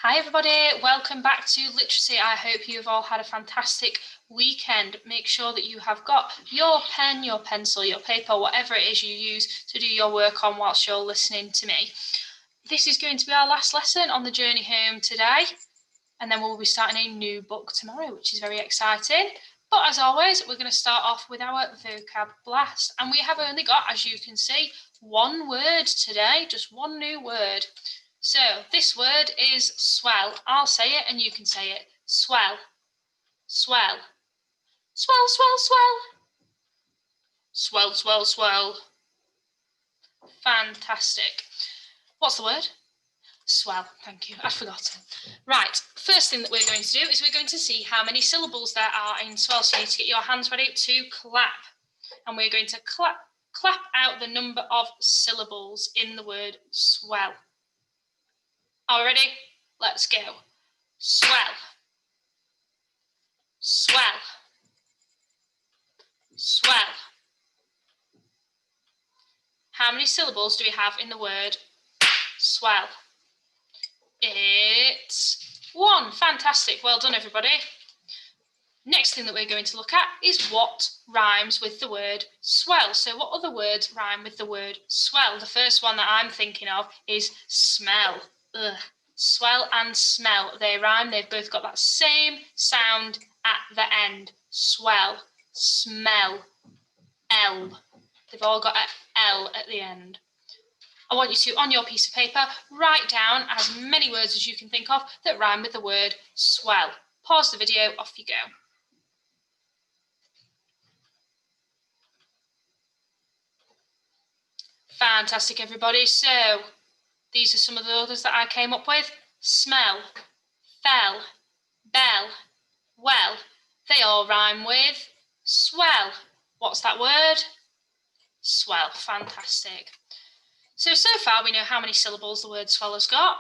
Hi everybody, welcome back to Literacy. I hope you've all had a fantastic weekend. Make sure that you have got your pen, your pencil, your paper, whatever it is you use to do your work on whilst you're listening to me. This is going to be our last lesson on the journey home today, and then we'll be starting a new book tomorrow, which is very exciting. But as always, we're going to start off with our vocab blast, and we have only got, as you can see, one word today, just one new word. So this word is swell. I'll say it and you can say it. Swell. Swell. Swell, swell, swell. Swell, swell, swell. Fantastic. What's the word? Swell. Thank you. I'd forgotten. Right. First thing that we're going to do is we're going to see how many syllables there are in swell. So you need to get your hands ready to clap. And we're going to clap out the number of syllables in the word swell. Are we ready? Let's go. Swell. Swell. Swell. How many syllables do we have in the word swell? It's one. Fantastic. Well done, everybody. Next thing that we're going to look at is what rhymes with the word swell. So what other words rhyme with the word swell? The first one that I'm thinking of is smell. Ugh. Swell and smell, they rhyme. They've both got that same sound at the end. Swell, smell, L. They've all got an L at the end. I want you to, on your piece of paper, write down as many words as you can think of that rhyme with the word swell. Pause the video, off you go. Fantastic, everybody. So these are some of the others that I came up with. Smell, fell, bell, well. They all rhyme with swell. What's that word? Swell. Fantastic. So far we know how many syllables the word swell has got,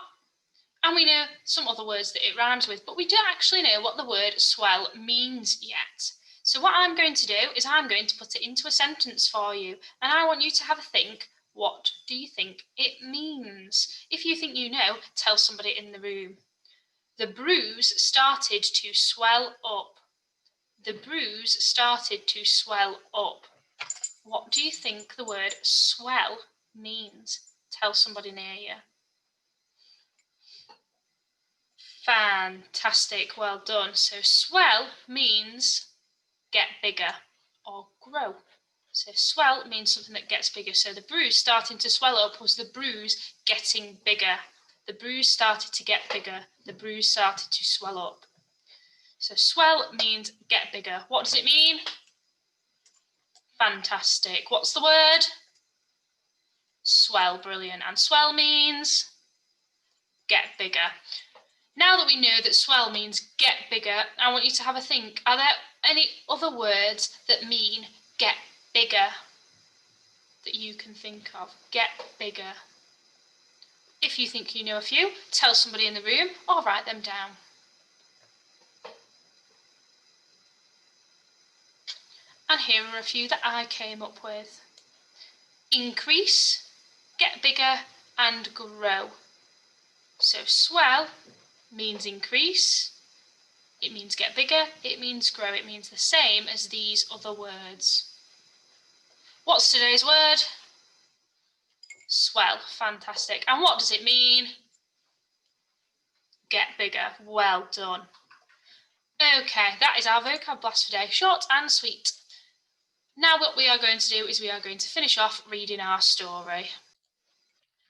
and we know some other words that it rhymes with, but we don't actually know what the word swell means yet. So what I'm going to do is I'm going to put it into a sentence for you, and I want you to have a think. What do you think it means? If you think you know, tell somebody in the room. The bruise started to swell up. The bruise started to swell up. What do you think the word swell means? Tell somebody near you. Fantastic, well done. So swell means get bigger or grow. So swell means something that gets bigger. So the bruise starting to swell up was the bruise getting bigger. The bruise started to get bigger. The bruise started to swell up. So swell means get bigger. What does it mean? Fantastic. What's the word? Swell. Brilliant. And swell means get bigger. Now that we know that swell means get bigger, I want you to have a think. Are there any other words that mean get bigger that you can think of? Get bigger. If you think you know a few, tell somebody in the room or write them down. And here are a few that I came up with. Increase, get bigger, and grow. So swell means increase, it means get bigger, it means grow, it means the same as these other words. What's today's word? Swell. Fantastic. And what does it mean? Get bigger. Well done. Okay, that is our vocab blast for today. Short and sweet. Now what we are going to do is we are going to finish off reading our story.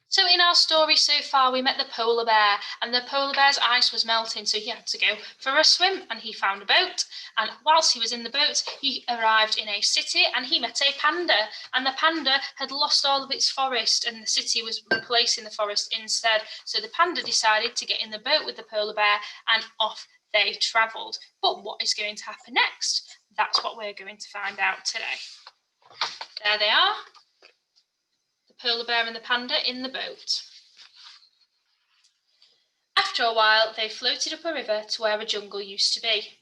So in our story so far, we met the polar bear, and the polar bear's ice was melting, so he had to go for a swim, and he found a boat. And whilst he was in the boat, he arrived in a city, and he met a panda. And the panda had lost all of its forest, and the city was replacing the forest instead. So the panda decided to get in the boat with the polar bear, and off they travelled. But what is going to happen next? That's what we're going to find out today. There they are. Polar bear and the panda in the boat. After a while, they floated up a river to where a jungle used to be.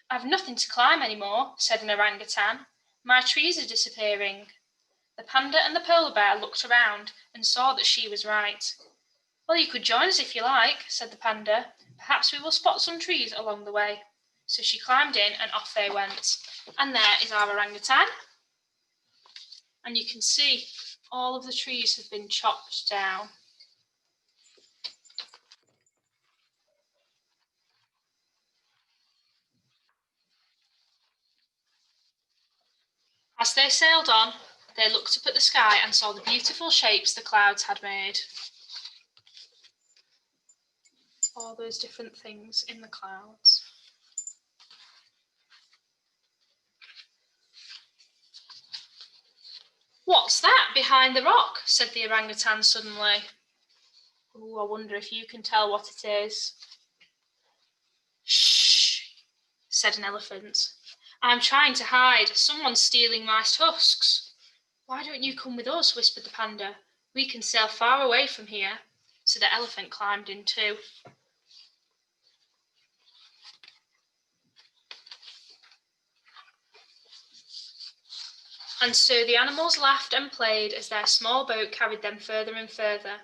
"I've nothing to climb anymore," said an orangutan. "My trees are disappearing." The panda and the polar bear looked around and saw that she was right. Well, you could join us if you like, said the panda. Perhaps we will spot some trees along the way. So she climbed in and off they went. And there is our orangutan. And you can see all of the trees have been chopped down. As they sailed on, they looked up at the sky and saw the beautiful shapes the clouds had made. All those different things in the clouds. What's that behind the rock? Said the orangutan suddenly. Oh, I wonder if you can tell what it is. Shh, said an elephant. I'm trying to hide. Someone's stealing my tusks. Why don't you come with us? Whispered the panda. We can sail far away from here. So the elephant climbed in too. And so the animals laughed and played as their small boat carried them further and further.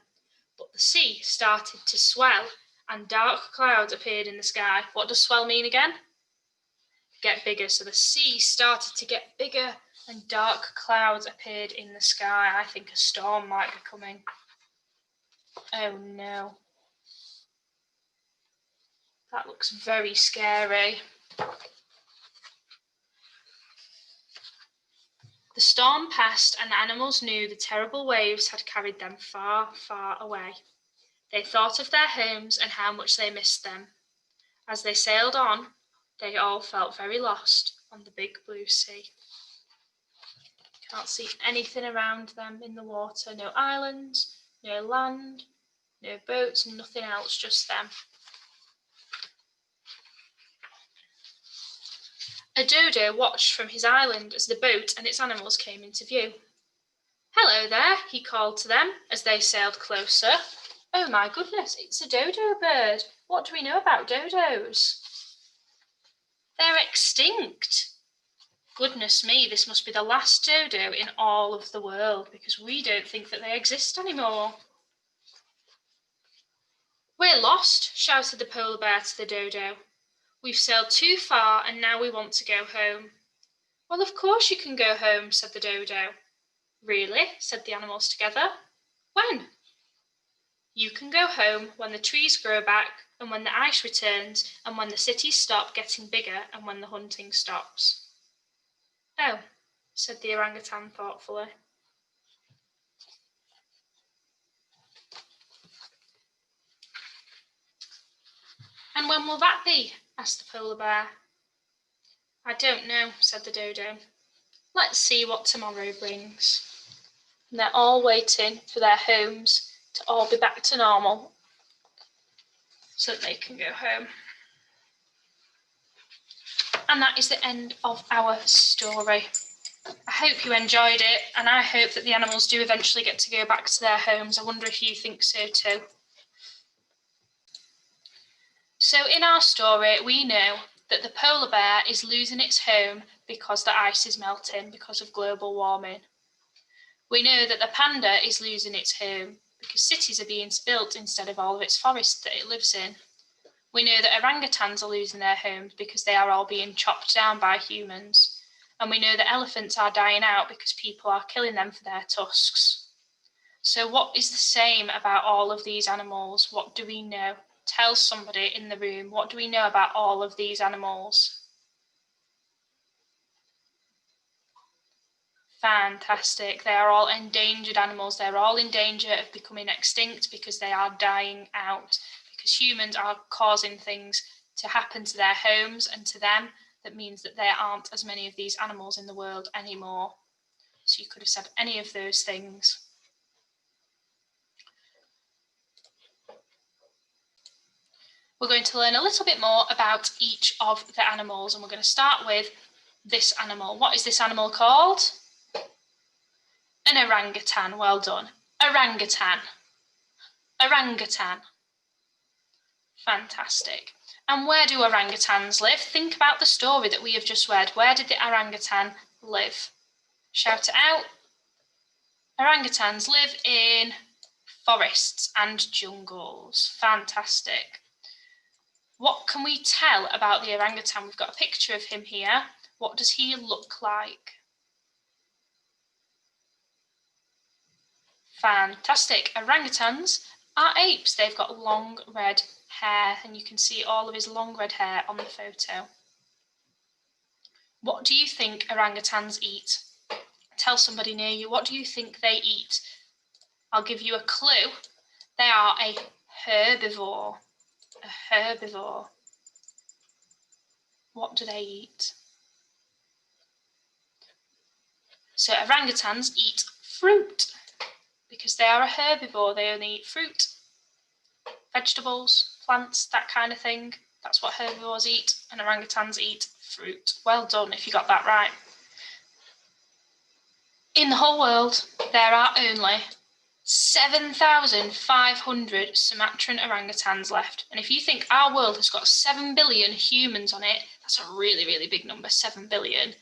But the sea started to swell and dark clouds appeared in the sky. What does swell mean again? Get bigger. So the sea started to get bigger and dark clouds appeared in the sky. I think a storm might be coming. Oh no. That looks very scary. The storm passed and the animals knew the terrible waves had carried them far, far away. They thought of their homes and how much they missed them. As they sailed on, they all felt very lost on the big blue sea. Can't see anything around them in the water. No islands, no land, no boats, nothing else, just them. A dodo watched from his island as the boat and its animals came into view. Hello there, he called to them as they sailed closer. Oh my goodness, it's a dodo bird. What do we know about dodos? They're extinct. Goodness me, this must be the last dodo in all of the world because we don't think that they exist anymore. We're lost, shouted the polar bear to the dodo. We've sailed too far and now we want to go home. Well, of course you can go home, said the dodo. Really? Said the animals together. When? You can go home when the trees grow back and when the ice returns and when the cities stop getting bigger and when the hunting stops. Oh, said the orangutan thoughtfully. And when will that be? Asked the polar bear. I don't know, said the dodo. Let's see what tomorrow brings. And they're all waiting for their homes to all be back to normal so that they can go home. And that is the end of our story. I hope you enjoyed it, and I hope that the animals do eventually get to go back to their homes. I wonder if you think so too. So in our story, we know that the polar bear is losing its home because the ice is melting because of global warming. We know that the panda is losing its home because cities are being built instead of all of its forests that it lives in. We know that orangutans are losing their homes because they are all being chopped down by humans. And we know that elephants are dying out because people are killing them for their tusks. So what is the same about all of these animals? What do we know? Tell somebody in the room, what do we know about all of these animals? Fantastic. They are all endangered animals. They're all in danger of becoming extinct because they are dying out, because humans are causing things to happen to their homes and to them. That means that there aren't as many of these animals in the world anymore. So you could have said any of those things. We're going to learn a little bit more about each of the animals, and we're going to start with this animal. What is this animal called? An orangutan. Well done. Orangutan. Orangutan. Fantastic. And where do orangutans live? Think about the story that we have just read. Where did the orangutan live? Shout it out. Orangutans live in forests and jungles. Fantastic. What can we tell about the orangutan? We've got a picture of him here. What does he look like? Fantastic. Orangutans are apes. They've got long red hair, and you can see all of his long red hair on the photo. What do you think orangutans eat? Tell somebody near you, what do you think they eat? I'll give you a clue. They are a herbivore. A herbivore. What do they eat? So orangutans eat fruit because they are a herbivore. They only eat fruit, vegetables, plants, that kind of thing. That's what herbivores eat, and orangutans eat fruit. Well done if you got that right. In the whole world, there are only 7,500 Sumatran orangutans left. And if you think our world has got 7 billion humans on it, that's a really, really big number, 7 billion.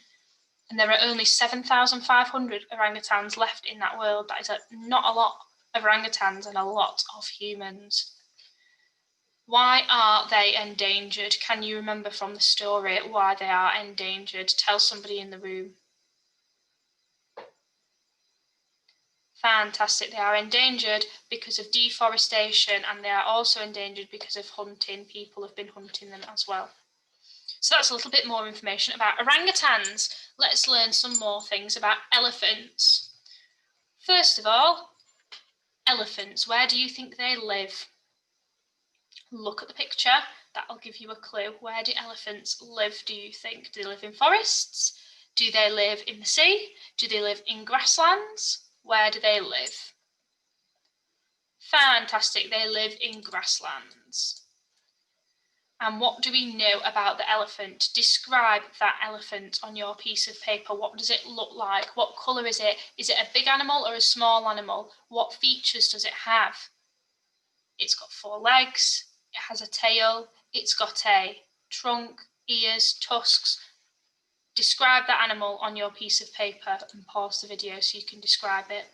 And there are only 7,500 orangutans left in that world. That is not a lot of orangutans and a lot of humans. Why are they endangered? Can you remember from the story why they are endangered? Tell somebody in the room. Fantastic. They are endangered because of deforestation, and they are also endangered because of hunting. People have been hunting them as well. So that's a little bit more information about orangutans. Let's learn some more things about elephants. First of all, elephants. Where do you think they live? Look at the picture. That'll give you a clue. Where do elephants live, do you think? Do they live in forests? Do they live in the sea? Do they live in grasslands? Where do they live? Fantastic, they live in grasslands. And what do we know about the elephant? Describe that elephant on your piece of paper. What does it look like? What colour is it? Is it a big animal or a small animal? What features does it have? It's got 4 legs, it has a tail, it's got a trunk, ears, tusks. Describe that animal on your piece of paper and pause the video so you can describe it.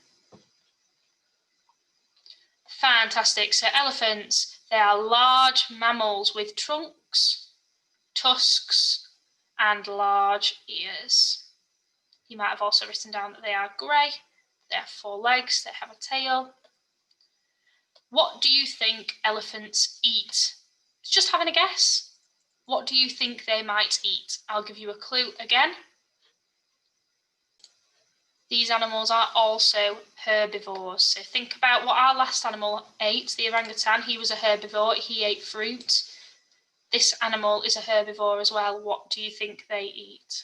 Fantastic. So elephants, they are large mammals with trunks, tusks, and large ears. You might have also written down that they are grey, they have 4 legs, they have a tail. What do you think elephants eat? Just having a guess. What do you think they might eat? I'll give you a clue again. These animals are also herbivores. So think about what our last animal ate, the orangutan. He was a herbivore, he ate fruit. This animal is a herbivore as well. What do you think they eat?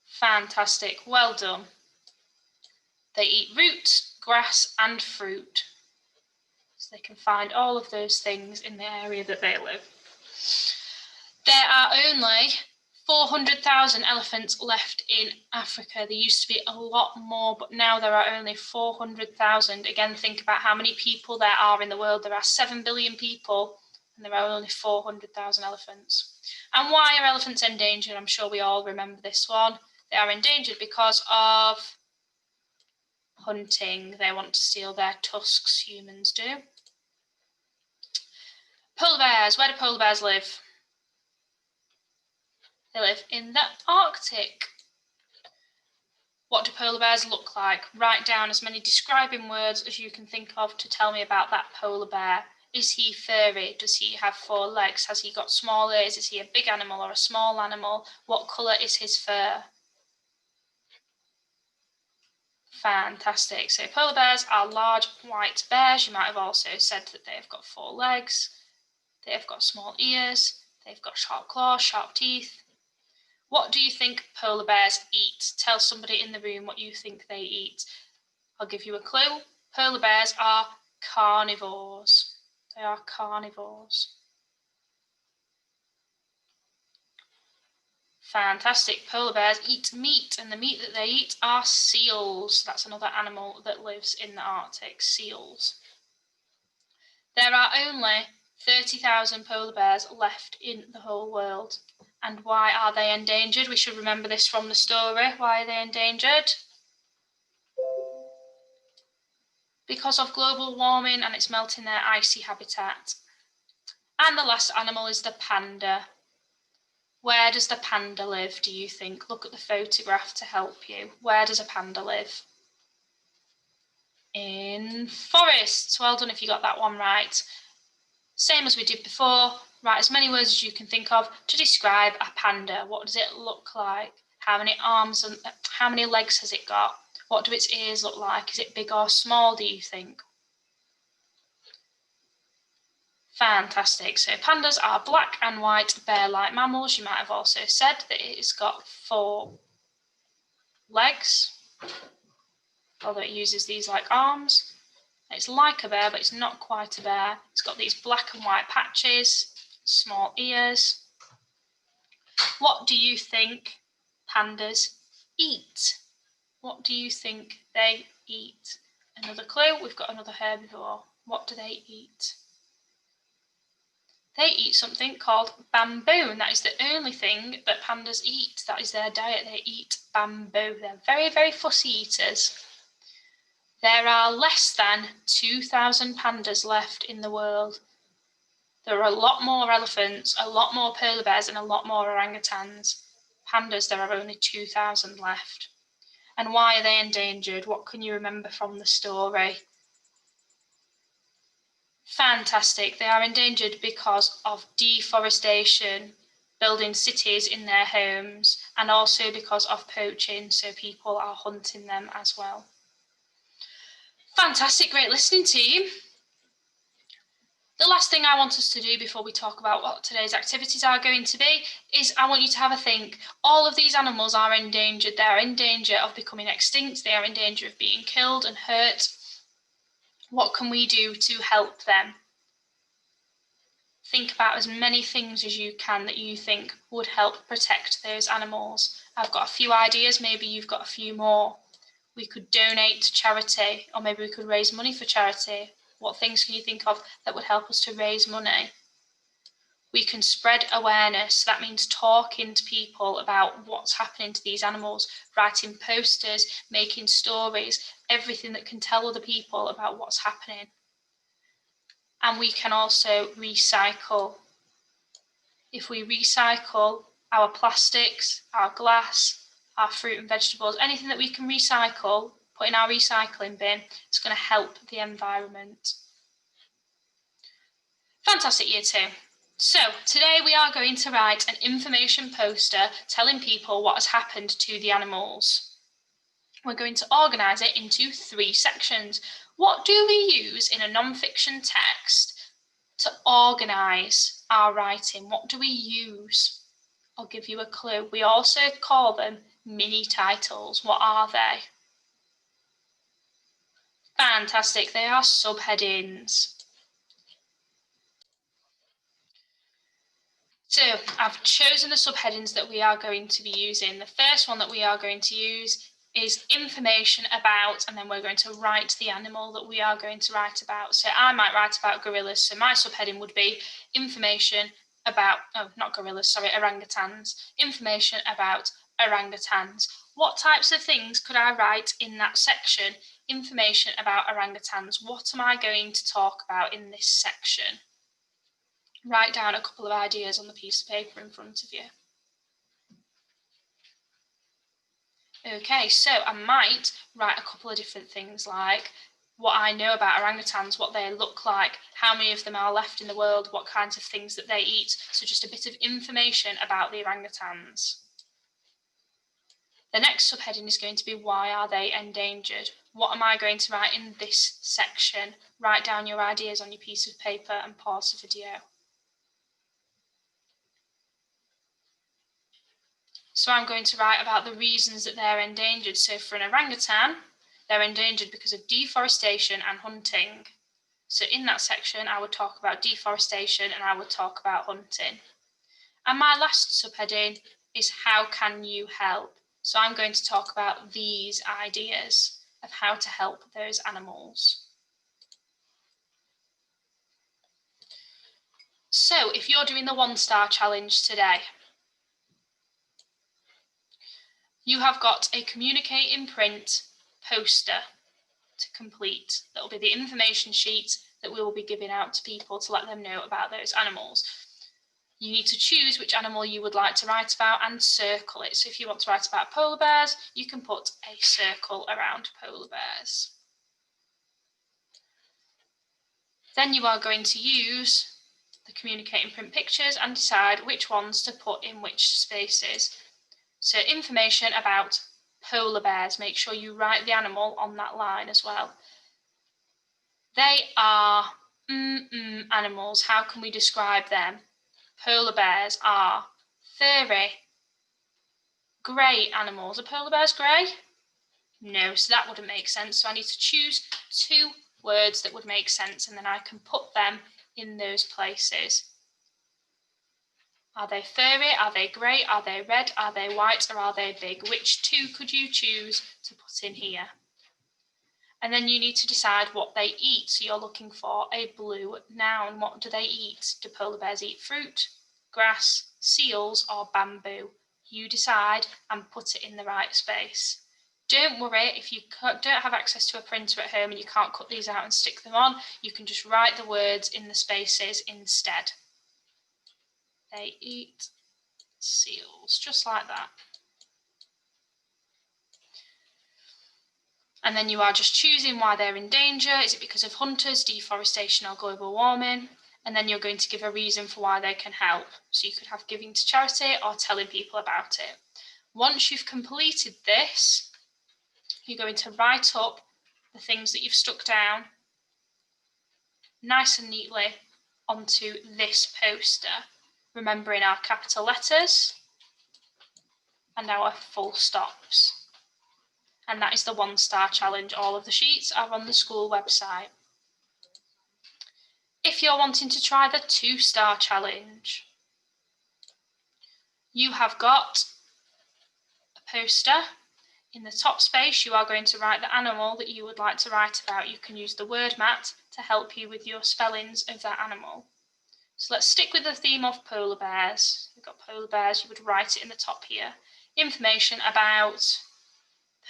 Fantastic, well done. They eat roots, grass and fruit. So they can find all of those things in the area that they live. There are only 400,000 elephants left in Africa. There used to be a lot more, but now there are only 400,000. Again, think about how many people there are in the world. There are 7 billion people, and there are only 400,000 elephants. And why are elephants endangered? I'm sure we all remember this one. They are endangered because of hunting. They want to steal their tusks, humans do. Polar bears. Where do polar bears live? They live in the Arctic. What do polar bears look like? Write down as many describing words as you can think of to tell me about that polar bear. Is he furry? Does he have 4 legs? Has he got small ears? Is he a big animal or a small animal? What colour is his fur? Fantastic. So polar bears are large white bears. You might have also said that they have got 4 legs. They have got small ears. They've got sharp claws, sharp teeth. What do you think polar bears eat? Tell somebody in the room what you think they eat. I'll give you a clue. Polar bears are carnivores. They are carnivores. Fantastic. Polar bears eat meat, and the meat that they eat are seals. That's another animal that lives in the Arctic, seals. There are only 30,000 polar bears left in the whole world. And why are they endangered? We should remember this from the story. Why are they endangered? because of global warming and it's melting their icy habitat. And the last animal is the panda. Where does the panda live, do you think? Look at the photograph to help you. Where does a panda live? In forests. Well done if you got that one right. Same as we did before, write as many words as you can think of to describe a panda. What does it look like? How many arms and how many legs has it got? What do its ears look like? Is it big or small, do you think? Fantastic. So pandas are black and white bear-like mammals. You might have also said that it's got 4 legs, although it uses these like arms. It's like a bear, but it's not quite a bear. It's got these black and white patches, small ears. What do you think pandas eat? What do you think they eat? Another clue, we've got another herbivore. What do they eat? They eat something called bamboo, and that is the only thing that pandas eat. That is their diet. They eat bamboo. They're very, very fussy eaters. There are less than 2,000 pandas left in the world. There are a lot more elephants, a lot more polar bears, and a lot more orangutans. Pandas, there are only 2,000 left. And why are they endangered? What can you remember from the story? Fantastic. They are endangered because of deforestation, building cities in their homes, and also because of poaching, so people are hunting them as well. Fantastic, great listening team. The last thing I want us to do before we talk about what today's activities are going to be is I want you to have a think. All of these animals are endangered. They are in danger of becoming extinct. They are in danger of being killed and hurt. What can we do to help them? Think about as many things as you can that you think would help protect those animals. I've got a few ideas, maybe you've got a few more. We could donate to charity, or maybe we could raise money for charity. What things can you think of that would help us to raise money? We can spread awareness. That means talking to people about what's happening to these animals, writing posters, making stories, everything that can tell other people about what's happening. And we can also recycle. If we recycle our plastics, our glass, our fruit and vegetables, anything that we can recycle, put in our recycling bin, it's going to help the environment. Fantastic, Year 2. So today we are going to write an information poster telling people what has happened to the animals. We're going to organise it into 3 sections. What do we use in a non-fiction text to organise our writing? What do we use? I'll give you a clue. We also call them mini titles. What are they? Fantastic, they are subheadings. So I've chosen the subheadings that we are going to be using. The first one that we are going to use is information about, and then we're going to write the animal that we are going to write about. So I might write about gorillas. So my subheading would be information about, orangutans. Information about orangutans. What types of things could I write in that section? Information about orangutans. What am I going to talk about in this section? Write down a couple of ideas on the piece of paper in front of you. Okay, so I might write a couple of different things like what I know about orangutans, what they look like, how many of them are left in the world, what kinds of things that they eat. So just a bit of information about the orangutans. The next subheading is going to be why are they endangered? What am I going to write in this section? Write down your ideas on your piece of paper and pause the video. So I'm going to write about the reasons that they're endangered. So for an orangutan, they're endangered because of deforestation and hunting. So in that section, I would talk about deforestation and I would talk about hunting. And my last subheading is how can you help? So I'm going to talk about these ideas of how to help those animals. So if you're doing the 1-star challenge today, you have got a communicate in print poster to complete. That will be the information sheet that we will be giving out to people to let them know about those animals. You need to choose which animal you would like to write about and circle it. So if you want to write about polar bears, you can put a circle around polar bears. Then you are going to use the communicate and print pictures and decide which ones to put in which spaces. So information about polar bears, make sure you write the animal on that line as well. They are animals. How can we describe them? Polar bears are furry, grey animals. Are polar bears grey? No, so that wouldn't make sense. So I need to choose 2 words that would make sense, and then I can put them in those places. Are they furry? Are they grey? Are they red? Are they white? Or are they big? Which 2 could you choose to put in here? And then you need to decide what they eat. So you're looking for a blue noun. What do they eat? Do polar bears eat fruit, grass, seals, or bamboo? You decide and put it in the right space. Don't worry if you don't have access to a printer at home and you can't cut these out and stick them on. You can just write the words in the spaces instead. They eat seals, just like that. And then you are just choosing why they're in danger. Is it because of hunters, deforestation, or global warming? And then you're going to give a reason for why they can help. So you could have giving to charity or telling people about it. Once you've completed this, you're going to write up the things that you've stuck down nice and neatly onto this poster, remembering our capital letters and our full stops. And that is the 1-star challenge. All of the sheets are on the school website. If you're wanting to try the 2-star challenge, you have got a poster. In the top space, you are going to write the animal that you would like to write about. You can use the word mat to help you with your spellings of that animal. So let's stick with the theme of polar bears. We've got polar bears, you would write it in the top here. Information about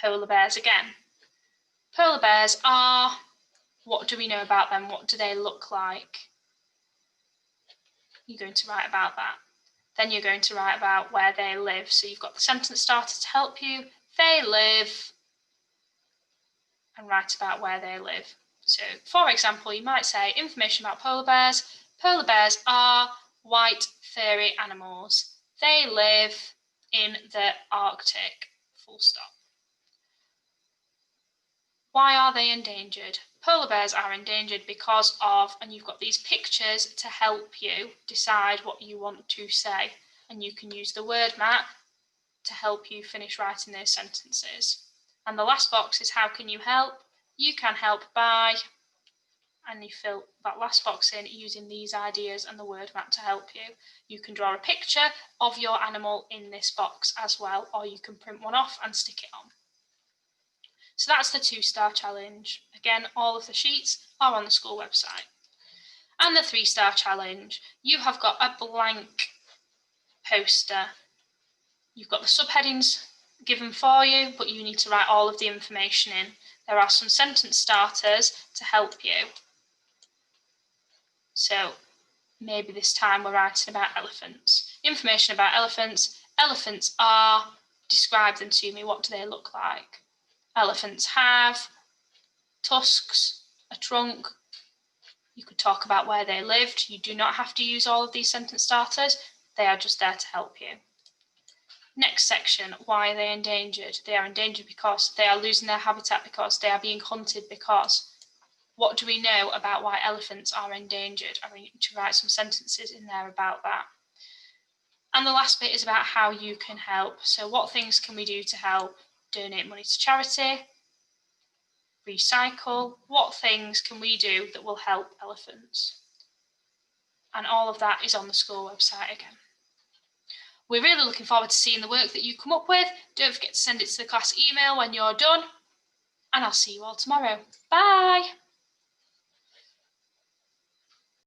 polar bears again. Polar bears are, what do we know about them? What do they look like? You're going to write about that. Then you're going to write about where they live. So you've got the sentence starter to help you. They live, and write about where they live. So, for example, you might say information about polar bears. Polar bears are white, furry animals. They live in the Arctic. Full stop. Why are they endangered? Polar bears are endangered because of, and you've got these pictures to help you decide what you want to say. And you can use the word mat to help you finish writing those sentences. And the last box is how can you help? You can help by, and you fill that last box in using these ideas and the word mat to help you. You can draw a picture of your animal in this box as well, or you can print one off and stick it on. So that's the 2-star challenge. Again, all of the sheets are on the school website. And the 3-star challenge, you have got a blank poster. You've got the subheadings given for you, but you need to write all of the information in. There are some sentence starters to help you. So maybe this time we're writing about elephants. Information about elephants. Elephants are, describe them to me, what do they look like? Elephants have tusks, a trunk. You could talk about where they lived. You do not have to use all of these sentence starters. They are just there to help you. Next section, why are they endangered? They are endangered because they are losing their habitat, because they are being hunted, because. What do we know about why elephants are endangered? I need to write some sentences in there about that. And the last bit is about how you can help. So what things can we do to help? Donate money to charity, recycle. What things can we do that will help elephants? And all of that is on the school website again. We're really looking forward to seeing the work that you come up with. Don't forget to send it to the class email when you're done. And I'll see you all tomorrow. Bye!